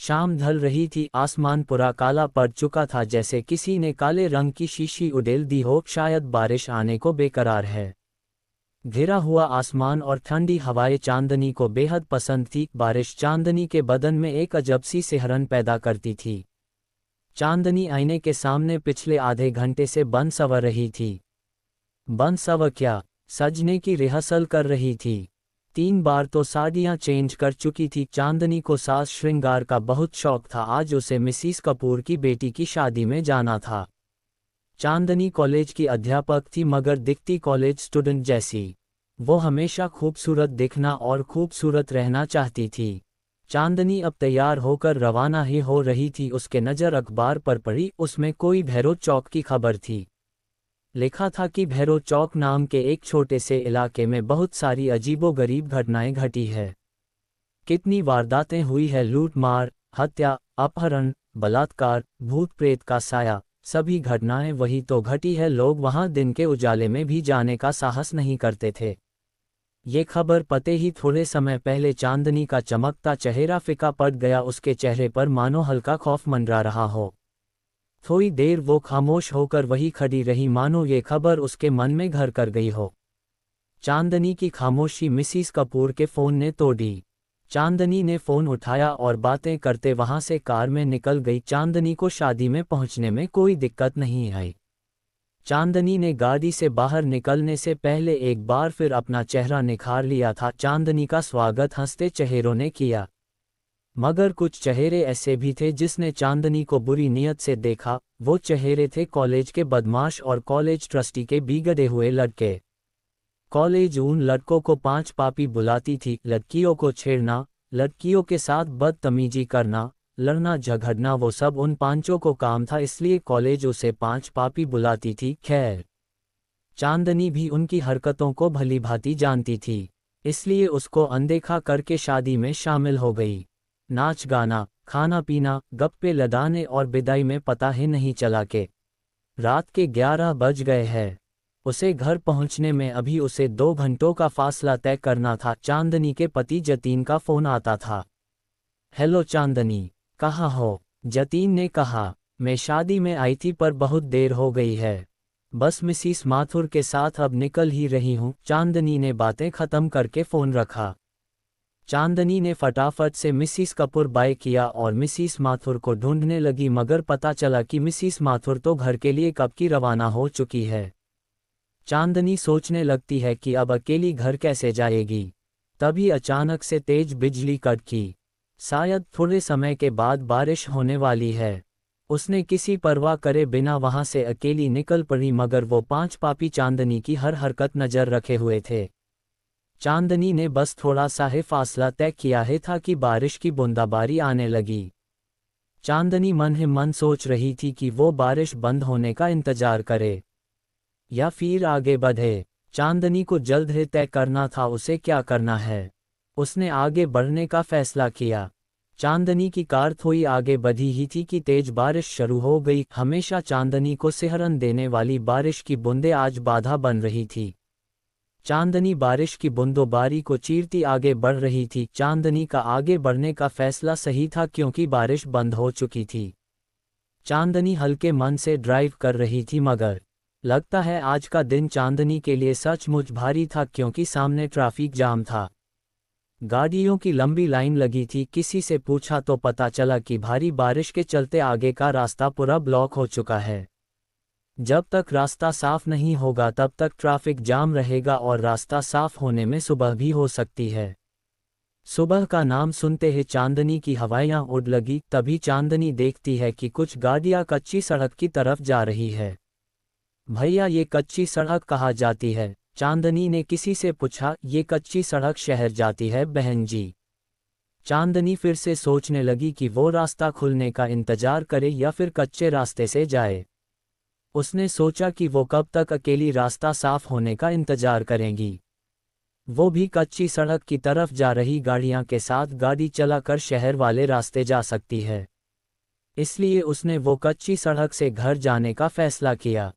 शाम ढल रही थी, आसमान पूरा काला पड़ चुका था, जैसे किसी ने काले रंग की शीशी उड़ेल दी हो, शायद बारिश आने को बेकरार है। घिरा हुआ आसमान और ठंडी हवाएं चांदनी को बेहद पसंद थी। बारिश चांदनी के बदन में एक अजब सी सिहरन पैदा करती थी। चांदनी आईने के सामने पिछले आधे घंटे से बन संवर रही थी। बन संवर क्या, सजने की रिहर्सल कर रही थी। 3 बार तो साड़ियाँ चेंज कर चुकी थी। चांदनी को साज श्रृंगार का बहुत शौक था। आज उसे मिसिस कपूर की बेटी की शादी में जाना था। चांदनी कॉलेज की अध्यापक थी, मगर दिखती कॉलेज स्टूडेंट जैसी। वो हमेशा खूबसूरत दिखना और खूबसूरत रहना चाहती थी। चांदनी अब तैयार होकर रवाना ही हो रही थी। उसके नज़र अखबार पर पड़ी। उसमें कोई भैरो चौक की खबर थी। लिखा था कि भैरो चौक नाम के एक छोटे से इलाके में बहुत सारी अजीबोगरीब घटनाएं घटी है। कितनी वारदातें हुई है, लूट मार, हत्या, अपहरण, बलात्कार, भूत प्रेत का साया, सभी घटनाएं वही तो घटी है। लोग वहां दिन के उजाले में भी जाने का साहस नहीं करते थे। ये खबर पते ही थोड़े समय पहले चांदनी का चमकता चेहरा फीका पड़ गया। उसके चेहरे पर मानो हल्का खौफ मंडरा रहा हो। थोड़ी देर वो खामोश होकर वही खड़ी रही, मानो ये खबर उसके मन में घर कर गई हो। चांदनी की खामोशी मिसिस कपूर के फ़ोन ने तोड़ दी। चांदनी ने फ़ोन उठाया और बातें करते वहां से कार में निकल गई। चांदनी को शादी में पहुंचने में कोई दिक्कत नहीं आई। चांदनी ने गाड़ी से बाहर निकलने से पहले एक बार फिर अपना चेहरा निखार लिया था। चांदनी का स्वागत हंसते चेहरों ने किया, मगर कुछ चेहरे ऐसे भी थे जिसने चांदनी को बुरी नीयत से देखा। वो चेहरे थे कॉलेज के बदमाश और कॉलेज ट्रस्टी के बिगड़े हुए लड़के। कॉलेज उन लड़कों को 5 पापी बुलाती थी। लड़कियों को छेड़ना, लड़कियों के साथ बदतमीजी करना, लड़ना झगड़ना, वो सब उन 5 को काम था, इसलिए कॉलेज उसे 5 पापी बुलाती थी। खैर, चांदनी भी उनकी हरकतों को भली भांति जानती थी, इसलिए उसको अनदेखा करके शादी में शामिल हो गई। नाच गाना, खाना पीना, गप्पे लदाने और विदाई में पता ही नहीं चला कि रात के 11 बज गए हैं। उसे घर पहुंचने में अभी उसे 2 घंटों का फासला तय करना था। चांदनी के पति जतीन का फ़ोन आता था। हेलो चांदनी, कहाँ हो? जतीन ने कहा, मैं शादी में आई थी पर बहुत देर हो गई है। बस मिसिस माथुर के साथ अब निकल ही रही हूँ। चांदनी ने बातें ख़त्म करके फ़ोन रखा। चांदनी ने फटाफट से मिसिस कपूर बाय किया और मिसिस माथुर को ढूंढने लगी, मगर पता चला कि मिसिस माथुर तो घर के लिए कब की रवाना हो चुकी है। चांदनी सोचने लगती है कि अब अकेली घर कैसे जाएगी। तभी अचानक से तेज बिजली कड़की। शायद थोड़े समय के बाद बारिश होने वाली है। उसने किसी परवाह करे बिना वहां से अकेली निकल पड़ी, मगर वो 5 पापी चांदनी की हर हरकत नज़र रखे हुए थे। चांदनी ने बस थोड़ा सा ही फासला तय किया है था कि बारिश की बूंदाबांदी आने लगी। चांदनी मन ही मन सोच रही थी कि वो बारिश बंद होने का इंतजार करे या फिर आगे बढ़े। चांदनी को जल्द ही तय करना था उसे क्या करना है। उसने आगे बढ़ने का फैसला किया। चांदनी की कार थोड़ी आगे बढ़ी ही थी कि तेज बारिश शुरू हो गई। हमेशा चांदनी को सिहरन देने वाली बारिश की बूंदें आज बाधा बन रही थी। चांदनी बारिश की बूंदोबारी को चीरती आगे बढ़ रही थी। चांदनी का आगे बढ़ने का फैसला सही था, क्योंकि बारिश बंद हो चुकी थी। चांदनी हल्के मन से ड्राइव कर रही थी, मगर लगता है आज का दिन चांदनी के लिए सचमुच भारी था, क्योंकि सामने ट्रैफिक जाम था। गाड़ियों की लंबी लाइन लगी थी। किसी से पूछा तो पता चला कि भारी बारिश के चलते आगे का रास्ता पूरा ब्लॉक हो चुका है। जब तक रास्ता साफ नहीं होगा तब तक ट्रैफिक जाम रहेगा, और रास्ता साफ होने में सुबह भी हो सकती है। सुबह का नाम सुनते ही चांदनी की हवाइयाँ उड़ लगी। तभी चांदनी देखती है कि कुछ गाड़ियाँ कच्ची सड़क की तरफ जा रही है। भैया, ये कच्ची सड़क कहाँ जाती है? चांदनी ने किसी से पूछा। ये कच्ची सड़क शहर जाती है बहन जी। चांदनी फिर से सोचने लगी कि वो रास्ता खुलने का इंतजार करे या फिर कच्चे रास्ते से जाए। उसने सोचा कि वो कब तक अकेली रास्ता साफ होने का इंतजार करेंगी। वो भी कच्ची सड़क की तरफ जा रही गाड़ियां के साथ गाड़ी चलाकर शहर वाले रास्ते जा सकती है, इसलिए उसने वो कच्ची सड़क से घर जाने का फैसला किया।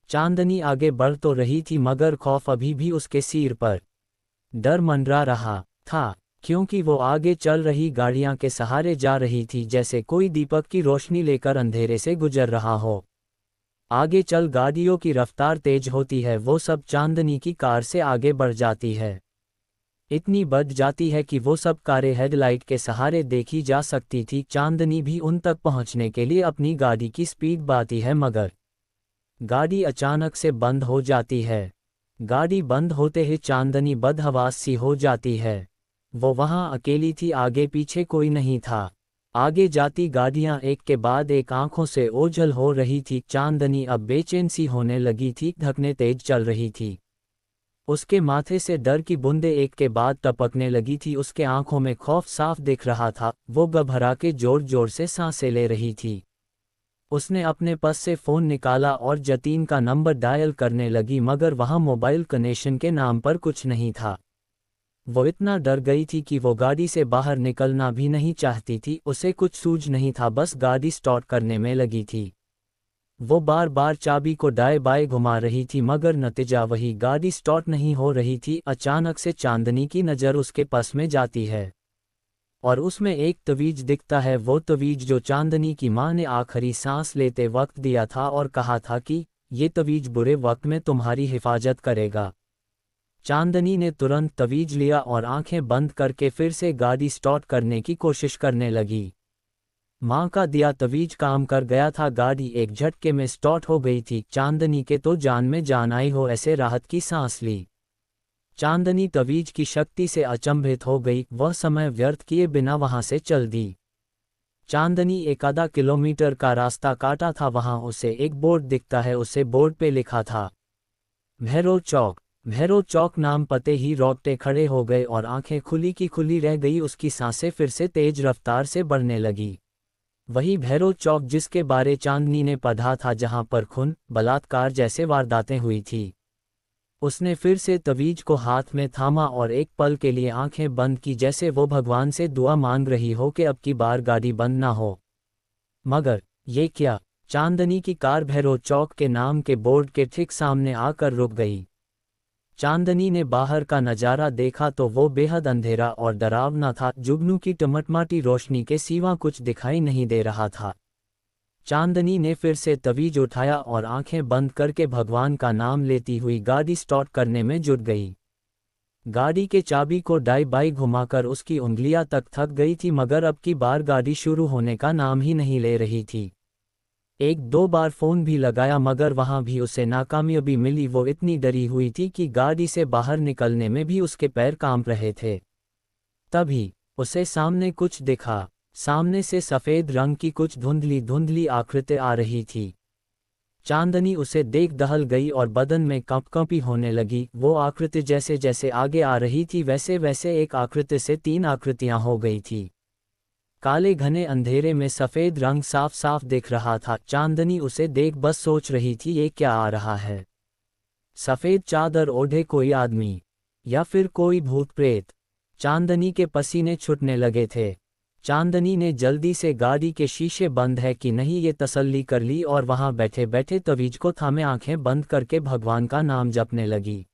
चांदनी आगे बढ़ तो रही थी, मगर खौफ अभी भी उसके सिर पर डर मंडरा रहा था। क्योंकि वो आगे चल रही गाड़ियां के सहारे जा रही थी जैसे कोई दीपक की रोशनी लेकर अंधेरे से गुजर रहा हो। आगे चल गाड़ियों की रफ्तार तेज होती है, वो सब चांदनी की कार से आगे बढ़ जाती है। इतनी बढ़ जाती है कि वो सब कारें हेडलाइट के सहारे देखी जा सकती थी। चांदनी भी उन तक पहुंचने के लिए अपनी गाड़ी की स्पीड बढ़ाती है, मगर गाड़ी अचानक से बंद हो जाती है। गाड़ी बंद होते ही चांदनी बदहवास सी हो जाती है। वो वहां अकेली थी, आगे पीछे कोई नहीं था। आगे जाती गाड़ियां एक के बाद एक आंखों से ओझल हो रही थी। चांदनी अब बेचैन सी होने लगी थी, धड़कनें तेज चल रही थी। उसके माथे से डर की बूंदें एक के बाद टपकने लगी थी, उसके आंखों में खौफ साफ दिख रहा था। वो घबरा के जोर जोर से सांसें ले रही थी। उसने अपने पर्स से फ़ोन निकाला और जतीन का नंबर डायल करने लगी, मगर वहां मोबाइल कनेक्शन के नाम पर कुछ नहीं था। वो इतना डर गई थी कि वो गाड़ी से बाहर निकलना भी नहीं चाहती थी। उसे कुछ सूझ नहीं था, बस गाड़ी स्टार्ट करने में लगी थी। वो बार बार चाबी को दाएं बाएं घुमा रही थी, मगर नतीजा वही, गाड़ी स्टार्ट नहीं हो रही थी। अचानक से चांदनी की नज़र उसके पर्स में जाती है और उसमें एक तवीज दिखता है। वो तवीज जो चांदनी की माँ ने आखिरी सांस लेते वक्त दिया था और कहा था कि ये तवीज बुरे वक्त में तुम्हारी हिफाजत करेगा। चांदनी ने तुरंत तवीज लिया और आंखें बंद करके फिर से गाड़ी स्टार्ट करने की कोशिश करने लगी। माँ का दिया तवीज काम कर गया था, गाड़ी एक झटके में स्टार्ट हो गई थी। चांदनी के तो जान में जान आई हो ऐसे राहत की सांस ली। चांदनी तवीज की शक्ति से अचंभित हो गई, वह समय व्यर्थ किए बिना वहां से चल दी। चांदनी एक आधा किलोमीटर का रास्ता काटा था, वहां उसे एक बोर्ड दिखता है। उसे बोर्ड पे लिखा था भैरव चौक। भैरव चौक नाम पते ही रोंगटे खड़े हो गए और आंखें खुली की खुली रह गई। उसकी सांसें फिर से तेज रफ्तार से बढ़ने लगी। वही भैरव चौक जिसके बारे चांदनी ने पढ़ा था, जहां पर खून, बलात्कार जैसे वारदातें हुई थी। उसने फिर से तवीज को हाथ में थामा और एक पल के लिए आंखें बंद की, जैसे वो भगवान से दुआ मांग रही हो कि अब की बार गाड़ी बंद ना हो। मगर ये क्या? चांदनी की कार भैरव चौक के नाम के बोर्ड के ठीक सामने आकर रुक गई। चांदनी ने बाहर का नज़ारा देखा तो वो बेहद अंधेरा और डरावना था। जुगनू की टमटमाटी रोशनी के सिवा कुछ दिखाई नहीं दे रहा था। चांदनी ने फिर से तवीज उठाया और आंखें बंद करके भगवान का नाम लेती हुई गाड़ी स्टार्ट करने में जुट गई। गाड़ी के चाबी को दाईं बाईं घुमाकर उसकी उंगलियां तक थक गई थी, मगर अब की बार गाड़ी शुरू होने का नाम ही नहीं ले रही थी। एक दो बार फोन भी लगाया, मगर वहां भी उसे नाकामयाबी मिली। वो इतनी डरी हुई थी कि गाड़ी से बाहर निकलने में भी उसके पैर कांप रहे थे। तभी उसे सामने कुछ दिखा। सामने से सफ़ेद रंग की कुछ धुंधली धुंधली आकृति आ रही थी। चांदनी उसे देख दहल गई और बदन में कंपकंपी होने लगी। वो आकृति जैसे जैसे आगे आ रही थी, वैसे वैसे एक आकृति से तीन आकृतियां हो गई थी। काले घने अंधेरे में सफ़ेद रंग साफ साफ दिख रहा था। चांदनी उसे देख बस सोच रही थी, ये क्या आ रहा है? सफ़ेद चादर ओढ़े कोई आदमी, या फिर कोई भूत प्रेत? चांदनी के पसीने छूटने लगे थे। चांदनी ने जल्दी से गाड़ी के शीशे बंद है कि नहीं ये तसल्ली कर ली और वहां बैठे बैठे तवीज को थामे आंखें बंद करके भगवान का नाम जपने लगी।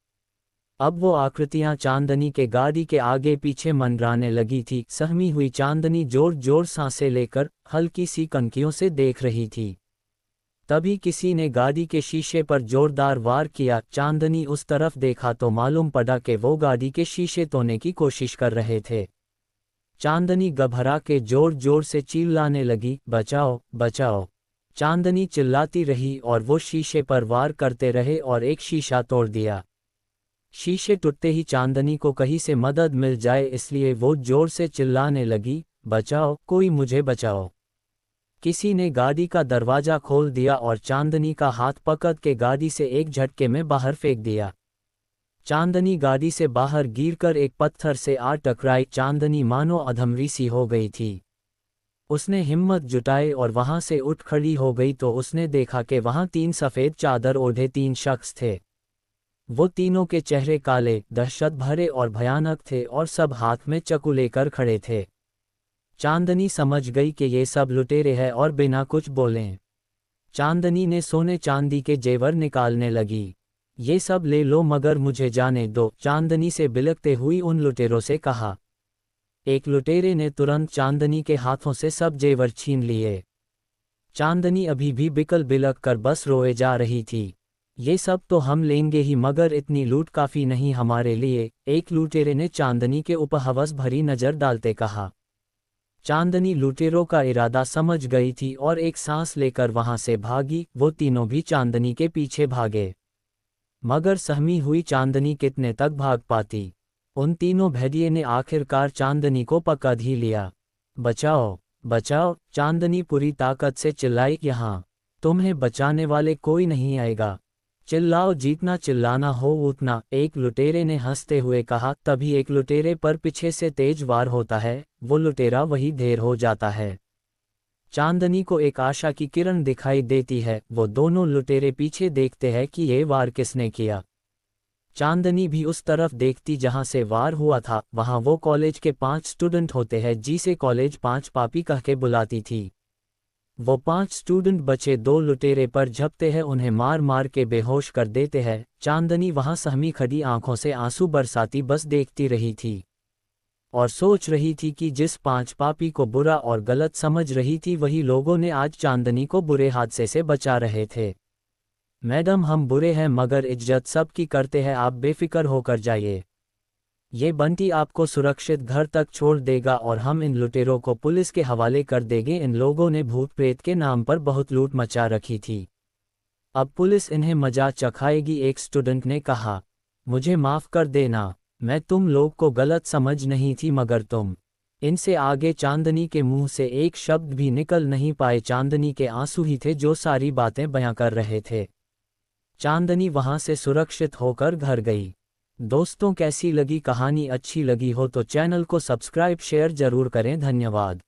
अब वो आकृतियां चांदनी के गाड़ी के आगे पीछे मंडराने लगी थी। सहमी हुई चांदनी जोर जोर सांसें लेकर हल्की सी कनकियों से देख रही थी। तभी किसी ने गाड़ी के शीशे पर जोरदार वार किया। चांदनी उस तरफ देखा तो मालूम पड़ा कि वो गाड़ी के शीशे तोड़ने की कोशिश कर रहे थे। चांदनी घबरा के जोर जोर से चिल्लाने लगी, बचाओ बचाओ। चांदनी चिल्लाती रही और वो शीशे पर वार करते रहे और एक शीशा तोड़ दिया। शीशे टूटते ही चांदनी को कहीं से मदद मिल जाए, इसलिए वो जोर से चिल्लाने लगी, बचाओ, कोई मुझे बचाओ। किसी ने गाड़ी का दरवाजा खोल दिया और चांदनी का हाथ पकड़ के गाड़ी से एक झटके में बाहर फेंक दिया। चांदनी गाड़ी से बाहर गिरकर एक पत्थर से आ टकराई। चांदनी मानो अधमरी सी हो गई थी। उसने हिम्मत जुटाई और वहां से उठ खड़ी हो गई तो उसने देखा कि वहां तीन सफ़ेद चादर ओढ़े तीन शख्स थे। वो तीनों के चेहरे काले, दहशत भरे और भयानक थे और सब हाथ में चाकू लेकर खड़े थे। चांदनी समझ गई कि ये सब लुटेरे हैं और बिना कुछ बोले चांदनी ने सोने चांदी के जेवर निकालने लगी। ये सब ले लो, मगर मुझे जाने दो, चांदनी से बिलखते हुई उन लुटेरों से कहा। एक लुटेरे ने तुरंत चांदनी के हाथों से सब जेवर छीन लिए। चांदनी अभी भी बिकल बिलक कर बस रोए जा रही थी। ये सब तो हम लेंगे ही, मगर इतनी लूट काफ़ी नहीं हमारे लिए, एक लुटेरे ने चांदनी के ऊपर हवस भरी नज़र डालते कहा। चांदनी लुटेरों का इरादा समझ गई थी और एक सांस लेकर वहां से भागी। वो तीनों भी चांदनी के पीछे भागे, मगर सहमी हुई चांदनी कितने तक भाग पाती। उन तीनों भेदिये ने आखिरकार चांदनी को पकड़ ही लिया। बचाओ बचाओ, चांदनी पूरी ताकत से चिल्लाई, यहाँ तुम्हें बचाने वाले कोई नहीं आएगा। चिल्लाओ, जितना चिल्लाना हो उतना, एक लुटेरे ने हंसते हुए कहा। तभी एक लुटेरे पर पीछे से तेज वार होता है। वो लुटेरा वही ढेर हो जाता है। चांदनी को एक आशा की किरण दिखाई देती है। वो दोनों लुटेरे पीछे देखते हैं कि ये वार किसने किया। चांदनी भी उस तरफ देखती जहां से वार हुआ था। वहां वो कॉलेज के 5 स्टूडेंट होते हैं जिसे कॉलेज 5 पापी कह के बुलाती थी। वो 5 स्टूडेंट बचे 2 लुटेरे पर झपते हैं, उन्हें मार मार के बेहोश कर देते हैं। चांदनी वहां सहमी खड़ी आंखों से आंसू बरसाती बस देखती रही थी और सोच रही थी कि जिस 5 पापी को बुरा और गलत समझ रही थी वही लोगों ने आज चांदनी को बुरे हादसे से बचा रहे थे। मैडम, हम बुरे हैं मगर इज्जत सबकी करते हैं, आप बेफिक्र होकर जाइए। ये बंटी आपको सुरक्षित घर तक छोड़ देगा और हम इन लुटेरों को पुलिस के हवाले कर देंगे। इन लोगों ने भूत प्रेत के नाम पर बहुत लूट मचा रखी थी, अब पुलिस इन्हें मजा चखाएगी। एक स्टूडेंट ने कहा, मुझे माफ़ कर देना, मैं तुम लोग को गलत समझ नहीं थी, मगर तुम। इनसे आगे चांदनी के मुंह से एक शब्द भी निकल नहीं पाए। चांदनी के आंसू ही थे जो सारी बातें बयां कर रहे थे। चांदनी वहां से सुरक्षित होकर घर गई। दोस्तों, कैसी लगी कहानी? अच्छी लगी हो तो चैनल को सब्सक्राइब शेयर जरूर करें। धन्यवाद।